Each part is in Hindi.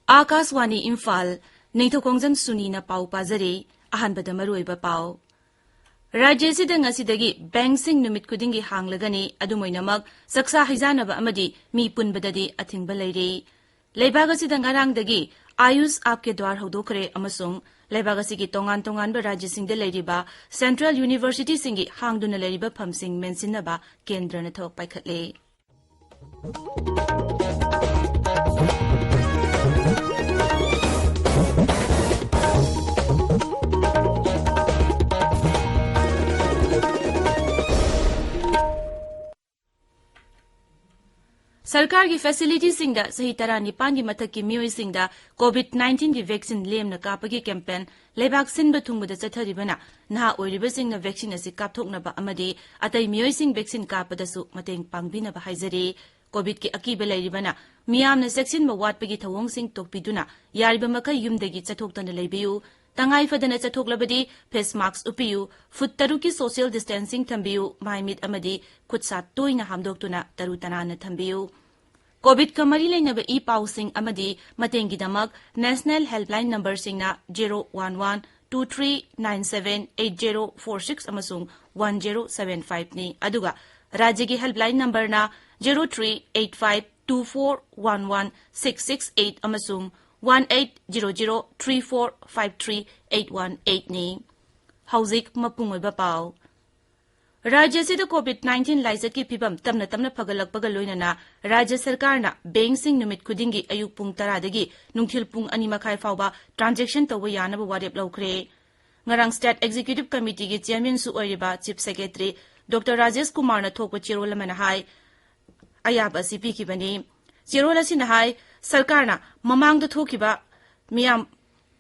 Akaswani Imphal, Ningthoukhongjam Suni na pau pazari, ahanbada maruiba pau. Rajyasida ngasidagi banksing numit kudingi hanglagani adumoinamak saksa haijanaba amadi mi punbadadi athingba leiri. Leibagasida ngarangdagi Ayush Aapke Dwar hodokre amasung Leibagasigi tongan-tonganba rajyasingda leiriba Central University singi hangduna leiriba phamsing mensinaba kendrana thok paikhatle. सरकार की फैसिलिटी सिंगदा सही तरह निपान की मथक की मियोई सिंगदा कोविड-19 की वैक्सीन लेमना कापगी कैंपेन लेबाक सिनबा थुंगबदा चथरिबना नहा ओइरिबा सिंगना वैक्सीन असि कापथोकनबा अमदि अतै मियोई सिंग वैक्सीन कापदसु mateꯡ पांगबिनबा हाइजरी कोविड की अकीबा लैरिबना मियामना सेक्सिन वाटपगी थवोंग सिंग तोकपिदुना यारिबा मखै युमदगी चथोक्तना लैबियु तंगाई फदना चथोकलबदी फेस मास्क उपियु फुट तरु की सोशल डिस्टेंसिंग थंबियु माइमिट अमदी खुदसा तोइना हामदोक्तुना तरु तनाना थंबियु कोविड का मरी लेनब ई पाउसिंग अमदी mateꯡꯒꯤꯗꯃꯛ नेशनल हेल्पलाइन नंबर सिंगना 011-2397-8046 अमसुंग 1075 नि अदुगा राज्य की हेल्पलाइन नंबर ना 0385241166 अमसुंग 1800345381 नि हौजिक मपुंगोइबा पाउ राज्य से कोविड-19 लाइजत की फिबम तमना तमना फगलकपगा लोइनना राज्य सरकारना बैंकसिंग नुमित खुदिंगी अयुक पुंग 10 दगी नुंगथिल पुंग 2 मखाय फावबा ट्रांजैक्शन तौबा यानबा वारेप लौखरे ngarang स्टेट एग्जीक्यूटिव कमिटी की चेयरमैन सु ओइरिबा chief secretary doctor Rajesh Kumar न थोकबा चिरोल मना हाय अयाब असि पिखिबनी चिरोल असि नहाय सरकारना ममांग द थोखिबा मियाम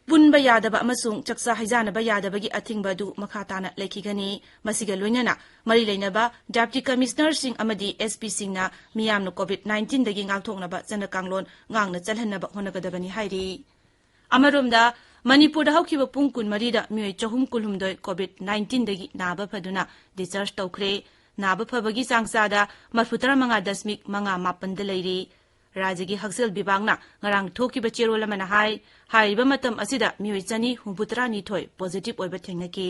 पुनबा यादबा अमसुंग चक्सा हजानबा यादबगी अथिंगबदु मखाताना लेखिगनी मसिगा लोइनना मरि लेनबा डिप्टी कमिश्नर सिंह अमदी एसपी सिंहना मियामनो कोविड-19 दगी ngaktoknaba जन कांगलोन ngang चलहनबा होनगदबनी हाइरि अमरोमदा मणिपुर हौखिबा पुंग 24 दा मियोय 312 कोविड-19 दगी नाबा फदुना डिस्चार्ज तौखरे नाबा फबगी चांगसादा 35.5 लैरि राज्य की हक्सेल विभागना ngarang थोकिबा चेरोल मना हाइबा मतम असिदा मियोय 272 पॉजिटिव ओइबा थेंगनकी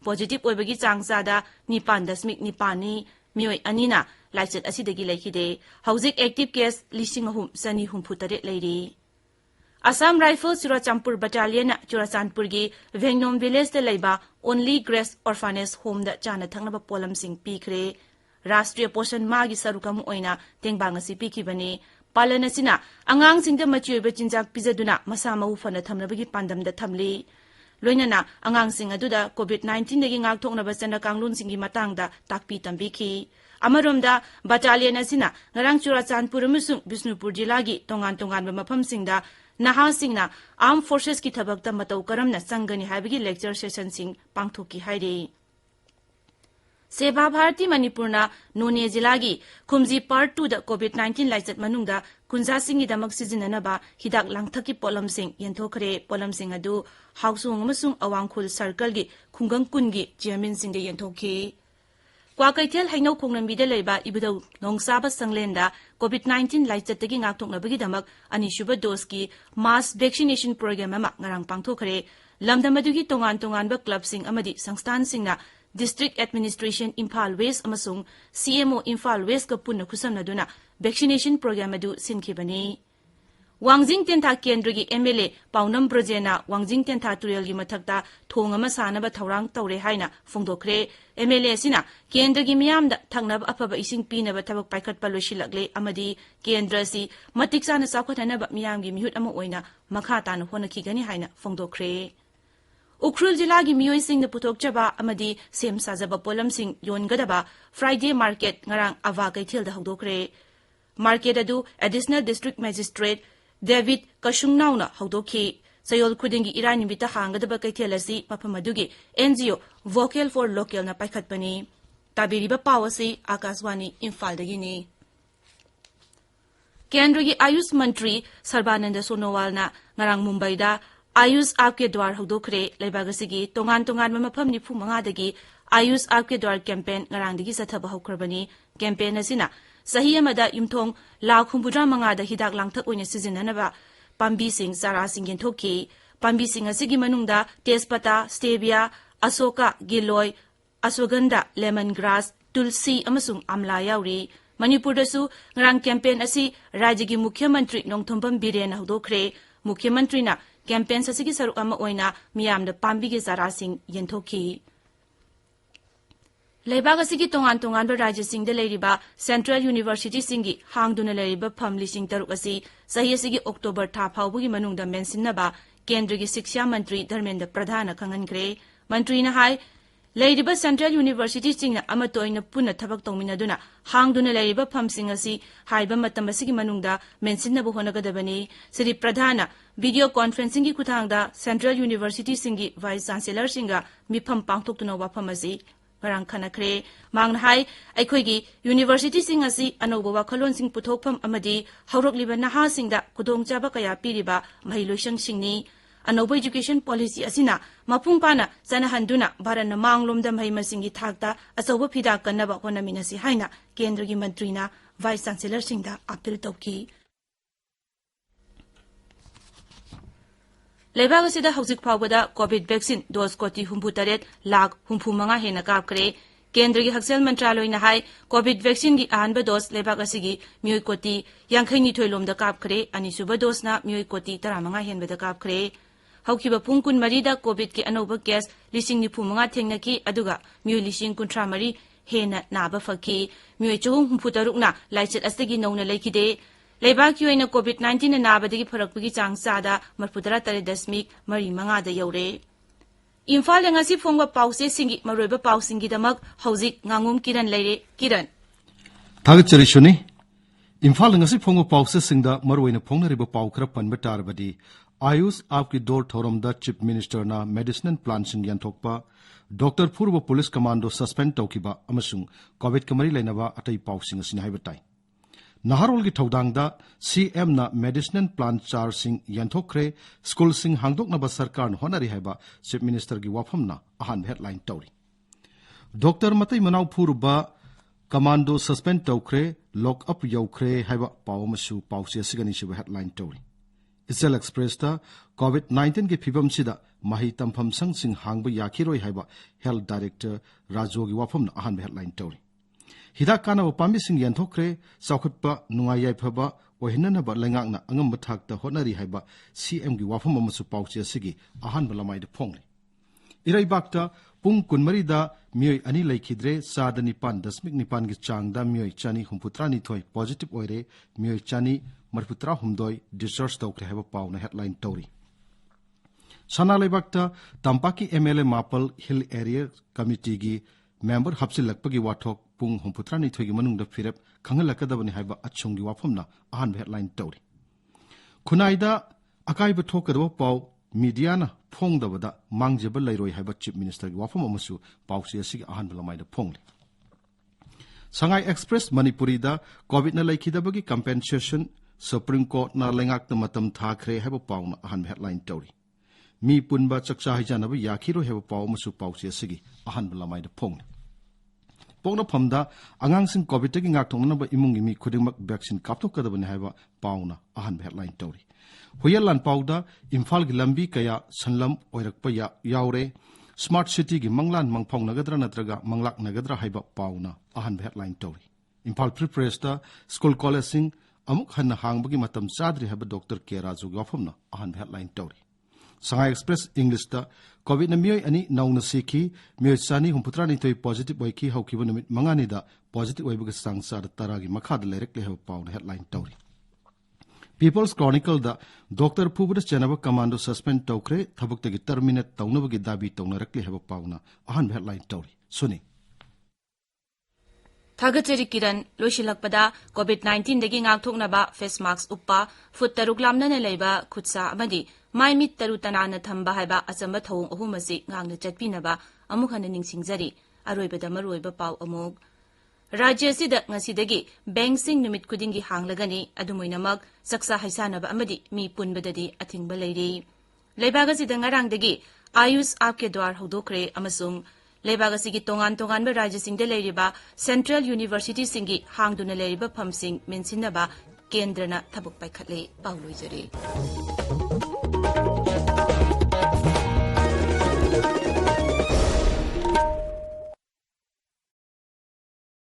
पॉजिटिव ओइबगी चांगसादा 9.9 मियोय अनिना लाइसेट असिदगी लेखिदे हौजिक एक्टिव केस 3,963 लैरि असम राइफल चुराचांदपुर बटालियन चुराचांदपुर की वेंगनोम विलेज ते लैबा ओनली ग्रेस ऑर्फनेज होम दा चाना थंगनबा पोलम सिंग पीखरे राष्ट्रीय पोषण मागी सरुकम ओइना तेंगबांग असि पीखिबनी पालन असिना अंगांग सिंगदा मचियोबा चिंजाक पिजदुना मसा मउ फना थमनबगी पांदमदा थमली लोइनना अंगांग सिंग अदुदा कोविड-19 दगी ngaktoknaba चना कांगलुन सिंगी मतंगदा ताकपी तंबिखी अमरोमदा बटालियन असिना ngarang चुराचांदपुर अमसुंग बिष्णुपुर जिलागी तोंगान-तोंगानबा मफमसिंगदा नहा सिंगना आर्म फोर्सेस की थबकता मतौ करमना संगनी हाइबगी लेक्चर सेशन सिंग पांगथोकी हाइरे सेवा भारती मणिपुरना नोने जिलागी खुमजी पार्ट 2 द कोविड-19 लाइचत मनुंगदा कुंजा सिंगी दमक सिजिननबा हिदाक लांगथकी पोलम सिंग यंथोखरे पोलम सिंग अदु हाउसुंग अमसुंग अवांगखुल सर्कल गी खुंगंग कुनगी चेयरमैन सिंग दे यंथोखी क्वाकैथेल हैनौ खोंगनबीदा लेबा इबुदौ नोंगसाबा संगलेंदा कोविड-19 लाइचतगी ngaktoknabagi damak अनिसुबा डोज की मास वैक्सीनेशन प्रोग्राम अमा ngarang पांगथोखरे लमदमदुगी तोंगान-तोंगानबा क्लब सिंग अमदी संस्थान सिंगना डिस्ट्रिक्ट एडमिनिस्ट्रेशन इम्फाल वेस्ट अमसुंग सीएमओ इम्फाल वेस्ट का पुनः खुसमनदुना वैक्सीनेशन प्रोग्राम अदु सिनखिबनी वांगजिंग तेंथा केंद्र की एमएलए पाउनम ब्रोजेना वांगजिंग तेंथा तुरेल की मथकता थोंग अमा सानबा थौरांग तौरे हाइना फोंदोखरे एमएलए सिना केंद्र की मियामदा थंगनब अफबा इसिंग पीनबा थबक पाइखटपा लोइसिलकले अमदी केंद्र सि मतिक साना साखथनबा मियामगी मिहुत अमा ओइना मखा ताना होनखिगनी हाइना फोंदोखरे उखरुल जिला की मियोई सिंह पुथोकचबा अमदी सेम साजबा पोलम सिंह योनगदबा फ्राइडे मार्केट ngarang अवा कैथेल दा हौदोखरे मार्केट अदु एडिशनल डिस्ट्रिक्ट मजिस्ट्रेट डेविड कशुंगनाउना हौदोखी सयोल खुदिंगी इरानिमिता हांगदबा कैथेल असि मफम अदुगी एनजीओ वोकल फॉर लोकल ना पाइखटपनी ताबिरिबा पावसी आकाशवाणी इम्फाल दगिनी केंद्र की आयुष मंत्री सर्बानंद सोनोवाल ना ngarang मुंबई दा आयुष आपके द्वार हौदोखरे लेबागसिगी तोंगान मफम 95 दगी आयुष आपके द्वार campaign ngarangdagi sathaba haukrabani campaign असिना सही अमदा युमथोंग 1,85,000 दा हिदाक लांगथक ओइना सिजिननबा ꯄꯥꯝꯕꯤꯁꯤꯡ ꯆꯥꯔꯥꯁꯤꯡ ꯌꯦꯟꯊꯣꯛꯈꯤ ꯄꯥꯝꯕꯤꯁꯤꯡ ꯑꯁꯤꯒꯤ ꯃꯅꯨꯡꯗ ꯇꯦꯖꯄꯇꯥ ꯁ꯭ꯇꯦꯕꯤꯌꯥ ꯑꯁꯣꯀꯥ ꯒꯤꯂꯣꯏ ꯑꯁꯋꯒꯟꯙꯥ ꯂꯦꯃꯟ ꯒ꯭ꯔꯥꯁ ꯇꯨꯜꯁꯤ ꯑꯃꯁꯨꯡ ꯑꯝꯂꯥ ꯌꯥꯎꯔꯤ ꯃꯅꯤꯄꯨꯔꯗꯁꯨ ꯉꯔꯥꯡ ꯀꯦꯝꯄꯦꯟ ꯑꯁꯤ ꯔꯥꯖ꯭ꯌꯒꯤ ꯃꯨꯈ꯭ꯌ ꯃꯟꯇ꯭ꯔꯤ ꯅꯣꯡꯊꯣꯝꯕꯝ ꯕꯤꯔꯦꯟꯅ ꯍꯧꯗꯣꯛꯈ꯭ꯔꯦ ꯃꯨꯈ꯭य ꯃꯟꯇ꯭ꯔꯤꯅ ꯀꯦꯝꯄꯦꯟ ꯑꯁꯤꯒꯤ ꯁꯔꯨꯛ ꯑꯃ ꯑꯣꯏꯅ ꯃꯤꯌꯥꯝꯗ ꯄꯥꯝꯕꯤꯒꯤ ꯆꯥꯔꯥꯁꯤꯡ ꯌꯦꯟꯊꯣꯛꯈꯤ ꯂꯩꯕꯥꯛ ꯑꯁꯤꯒꯤ ꯇꯣꯉꯥꯟ ꯇꯣꯉꯥꯟꯕ ꯔꯥꯖ꯭ꯌꯁꯤꯡꯗ ꯂꯩꯔꯤꯕ ꯁꯦꯟꯇ꯭ꯔꯦꯜ ꯌꯨꯅꯤꯚꯔꯁꯤꯇꯤꯁꯤꯡꯒꯤ ꯍꯥꯡꯗꯨꯅ ꯂꯩꯔꯤꯕ ꯐꯝ 6,000 ꯑꯁꯤ ꯆꯍꯤ ꯑꯁꯤꯒꯤ ꯑꯣꯛꯇꯣꯕꯔ ꯊꯥ ꯐꯥꯎꯕꯒꯤ ꯃꯅꯨꯡꯗ ꯃꯦꯟꯁꯤꯟꯅꯕ ꯀꯦꯟꯗ꯭ꯔꯒꯤ ꯁꯤꯛꯁꯥ ꯃꯟꯇ꯭ꯔꯤ ꯙꯔꯃꯦꯟꯗ꯭ꯔ ꯄ꯭ꯔꯙꯥꯟꯅ ꯈꯪꯍꯟꯈ꯭ꯔꯦ ꯃꯟꯇ꯭ꯔꯤꯅ ꯍꯥꯏ ꯂꯩꯔꯤꯕ ꯁꯦꯟꯇ꯭ꯔꯦꯜ ꯌꯨꯅꯤꯚꯔꯁꯤꯇꯤꯁꯤꯡꯅ ꯑꯃꯠꯇ ꯑꯣꯏꯅ ꯄꯨꯟꯅ ꯊꯕꯛ ꯇꯧꯃꯤꯟꯅꯗꯨꯅ ꯍꯥꯡꯗꯨꯅ ꯂꯩꯔꯤꯕ ꯐꯝꯁꯤꯡ ꯑꯁꯤ ꯍꯥꯏꯕ ꯃꯇꯝ ꯑꯁꯤꯒꯤ ꯃꯅꯨꯡꯗ ꯃꯦꯟꯁꯤꯟꯅꯕ ꯍꯣꯠꯅꯒꯗꯕꯅꯤ ꯁ꯭ꯔꯤ ꯄ꯭ꯔꯙꯥꯟꯅ ꯚꯤꯗꯤꯑꯣ ꯀꯣꯟꯐꯔꯦꯟꯁꯤꯡꯒꯤ ꯈꯨꯠꯊꯥꯡꯗ ꯁꯦꯟꯇ꯭ꯔꯦꯜ ꯌꯨꯅꯤꯚꯔꯁꯤꯇꯤꯁꯤꯡꯒꯤ ꯚꯥꯏꯁ ꯆꯥꯟꯁꯦꯂꯔꯁꯤꯡꯒ ꯃꯤꯐꯝ ꯄꯥꯡꯊꯣꯛꯇꯨꯅ ꯋꯥꯐꯝ ꯑꯁꯤ ꯉꯔꯥꯡ ꯈꯟꯅꯈ꯭ꯔꯦ ꯃꯍꯥꯛꯅ ꯍꯥꯏ ꯑꯩꯈꯣꯏꯒꯤ ꯌꯨꯅꯤꯚꯔꯁꯤꯇꯤꯁꯤꯡ ꯑꯁꯤ ꯑꯅꯧꯕ ꯋꯥꯈꯜꯂꯣꯟꯁꯤꯡ ꯄꯨꯊꯣꯛꯐꯝ ꯑꯃꯗꯤ ꯍꯧꯔꯛꯂꯤꯕ ꯅꯍꯥꯁꯤꯡꯗ ꯈꯨꯗꯣꯡꯆꯥꯕ ꯀꯌꯥ ꯄꯤꯔꯤꯕ ꯃꯍꯩꯂꯣꯏꯁꯪꯁꯤꯡꯅꯤ ꯑꯅꯧꯕ ꯏꯗꯨꯀꯦꯁꯟ ꯄꯣꯂꯤꯁꯤ ꯑꯁꯤꯅ ꯃꯄꯨꯡ ꯐꯥꯅ ꯆꯠꯅꯍꯟꯗꯨꯅ ꯚꯥꯔꯠꯅ ꯃꯥꯡꯂꯣꯝꯗ ꯃꯍꯩ ꯃꯁꯤꯡꯒꯤ ꯊꯥꯛꯇ ꯑꯆꯧꯕ ꯐꯤꯗꯥ ꯀꯟꯅꯕ ꯍꯣꯠꯅꯃꯤꯟꯅꯁꯤ ꯍꯥꯏꯅ ꯀꯦꯟꯗ꯭ꯔꯒꯤ ꯃꯟꯇ꯭ꯔꯤꯅ ꯚꯥꯏꯁ ꯆꯥꯟꯁꯦꯂꯔꯁꯤꯡꯗ ꯑꯄꯤꯜ ꯇꯧꯈꯤ ꯂꯩꯕꯥꯛ ꯑꯁꯤꯗ ꯍꯧꯖꯤꯛ ꯐꯥꯎꯕꯗ ꯀꯣꯚꯤꯗ ꯚꯦꯛꯁꯤꯟ ꯗꯣꯁ ꯀꯣꯇꯤ 63,75,000 ꯍꯦꯟꯅ ꯀꯥꯞꯈ꯭ꯔꯦ ꯀꯦꯟꯗ꯭ꯔꯒꯤ ꯍꯛꯁꯦꯜ ꯃꯟꯇ꯭ꯔꯥꯂꯣꯏꯅ ꯍꯥꯏ ꯀꯣꯚꯤꯗ ꯚꯦꯛꯁꯤꯟꯒꯤ ꯑꯍꯥꯟꯕ ꯗꯣꯁ ꯂꯩꯕꯥꯛ ꯑꯁꯤꯒꯤ ꯃꯤꯑꯣꯏ ꯀꯣꯇꯤ 52 ꯂꯣꯝꯗ ꯀꯥꯞꯈ꯭ꯔꯦ ꯑꯅꯤꯁꯨꯕ ꯗꯣꯁꯅ ꯃꯤꯑꯣꯏ ꯀꯣꯇꯤ 15 ꯍꯦꯟꯕꯗ ꯀꯥꯞꯈ꯭ꯔꯦ ꯍꯧꯈꯤꯕ ꯄꯨꯡ 24ꯗ ꯀꯣꯚꯤꯗꯀꯤ ꯑꯅꯧꯕ ꯀꯦꯁ 95,000 ꯊꯦꯡꯅꯈꯤ ꯑꯗꯨꯒ ꯃꯤꯑꯣꯏ 33,000 ꯍꯦꯟꯅ ꯅꯥꯕ ꯐꯈꯤ ꯃꯤꯑꯣꯏ 464ꯅ ꯂꯥꯏꯆꯠ ꯑꯁꯤꯗꯒꯤ ꯅꯧꯅ ꯂꯩꯈꯤꯗꯦ ꯂꯩꯕꯥꯛꯀꯤ ꯑꯣꯏꯅ ꯀꯣꯚꯤꯗ 19ꯅ ꯅꯥꯕꯗꯒꯤ ꯐꯔꯛꯄꯒꯤ ꯆꯥꯡ ꯆꯥꯗ 38.35 ꯌꯧꯔꯦ ꯏꯝꯐꯥꯜꯗ ꯉꯁꯤ ꯐꯣꯡꯕ ꯄꯥꯎꯆꯦꯁꯤꯡꯒꯤ ꯃꯔꯨꯑꯣꯏꯕ ꯄꯥꯎꯁꯤꯡꯒꯤꯗꯃꯛ ꯍꯧꯖꯤꯛ ꯉꯥꯡꯉꯣꯝ ꯀꯤꯔꯟ ꯂꯩꯔꯦ ꯀꯤꯔꯟ ꯊꯥꯒꯠꯆꯔꯤ ꯁꯨꯅꯤ ꯏꯝꯐꯥꯜꯗ ꯉꯁꯤ ꯐꯣꯡꯕ ꯄꯥꯎꯆꯦꯁꯤꯡꯗ ꯃꯔꯨꯑꯣꯏꯅ ꯐꯣꯡꯅꯔꯤꯕ ꯄꯥꯎ ꯈꯔ ꯄꯟꯕ ꯇꯥꯔꯕꯗꯤ आयुष आपकी डोर थौरमदा चीफ मिनिस्टरना मेडिसिनल प्लांसिंग यंथोकपा डॉक्टर फुरबो पुलिस कमांडो सस्पेंड तौखिबा अमसुंग कोविड कमरी लेनबा अतै पाउसिंग असिन हाइबा ताइ नहारोल की थौदांगदा सीएम ना मेडिसिनल प्लान चार्जिंग यंथोखरे स्कूल सिंग हांगदोकनबा सरकार होनरी हाइबा चीफ मिनिस्टर की वाफमना अहान हेडलाइन तौरी डॉक्टर मतै मनाव फुरबा कमांडो सस्पेंड तौखरे लॉक अप यौखरे हाइबा पावमसु पाउसे सिगनि सिबा हेडलाइन तौरी इसेल एक्सप्रेस कोविड-19 की फिवम सिदा मही तमफम संगसिंग हांगबा याखिरोय हाइबा हेल्थ डायरेक्टर राजोगी वाफम अहान हेडलाइन तौरी हिदा कानाबा पाम्बिसिंग यंथोखरे चौखटपा नुंगाई याइफबा ओहिननबा लेंगाकना अंगम थाकता होनरी हाइबा सीएम की वाफम अमसु पाउचे सिगी अहान बलमाइद फोंगले इराइबाकता पुंग कुनमरीदा मियोय अनि लैखिद्रे 4.9 की चांगदा मियोय चानी 63 पॉजिटिव ओइरे मियोय चानी 34 डिस्चार्ज तौखरे हाइबा पाउना हेडलाइन तौरी सना लेबाकता तंपाकी एमएलए मापल हिल एरिया कमिटी की मेंबर हप्सिलकपगी वाथोक पुंग 63 की मनुंगदा फिरेप खंगलकदबनि हाइबा अचुंगी वाफमना अहान हेडलाइन तौरी खुनाइदा अकाइबा थोकदबा पाउ मीडियाना फोंगदबदा मांगजेबा लैरोय हाइबा चीफ मिनिस्टर की वाफम अमसु पाउसी असिगी अहान बलमाइदा फोंगले संगाई एक्सप्रेस मणिपुरी कोविड न लैखिदबगी कंपेंसेशन सुप्रीम कोर्ट ना लेंगाकना मतम थाखरे हेबा पाउना अहान हेडलाइन तौरी मी पुनबा चक्चा हिजानबा याखिरो हेबा पाउ अमसु पाउसी असिगी Ahaan बलमाइदा फोंगले पोंगना फमदा अंगांसिंग Covid तगी ngakthongnaba imungi mi khudingmak vaccine kapthokadabani haiba pauna ahan headline tawri huyalan pauda imphal gi lambi kaya sanlam oirakpa yaure smart city gi manglan mangphong nagadra natraga manglak nagadra haiba pauna ahan headline tawri imphal free press da school college sing amuk hanna hangbagi matam chadri haiba dr k raju gi wafamna ahan headline tawri Sangai Express English da COVID na miyoy ani nauna sikhi miyoy sani 63 positive waiki haukiba numit mangani da positive waibaga sangsa da taragi makhada lerek leha pauna headline tawri People's Chronicle da Dr. Pubus Janaba Commando suspend tawkre thabuktagi terminate tawnabagi dabi tawnarak leha pauna ahan headline tawri Suni थागचरी किरण लोशिलकपदा कोविड-19 दगी ngakthoknaba face mask uppa foot taruk lamna leiba khutsa amadi mai mit taru tanana thamba haiba achamba thong ahum asi ngangna chatpinaba amuk hana ningsingjari aroibada maroiba pau amuk राज्य सिदा ngasi bank sing numit kudingi hanglagani adumoinamak saksa haisanaba amadi mi punbadadi athingba leiri leibaga sida ngarangdagi ayush aapke dwar hodokre amasung leibaga sigi tongan राज्य सिंगदे लेरिबा सेंट्रल यूनिवर्सिटी सिंगी हांगदुना लेरिबा फमसिंग मेंसिनबा ꯀꯦꯟꯗ꯭ꯔꯅ ꯊꯕꯛ ꯄꯥꯏꯈꯠꯂꯦ ꯄꯥꯎ ꯂꯣꯏꯖꯔꯦ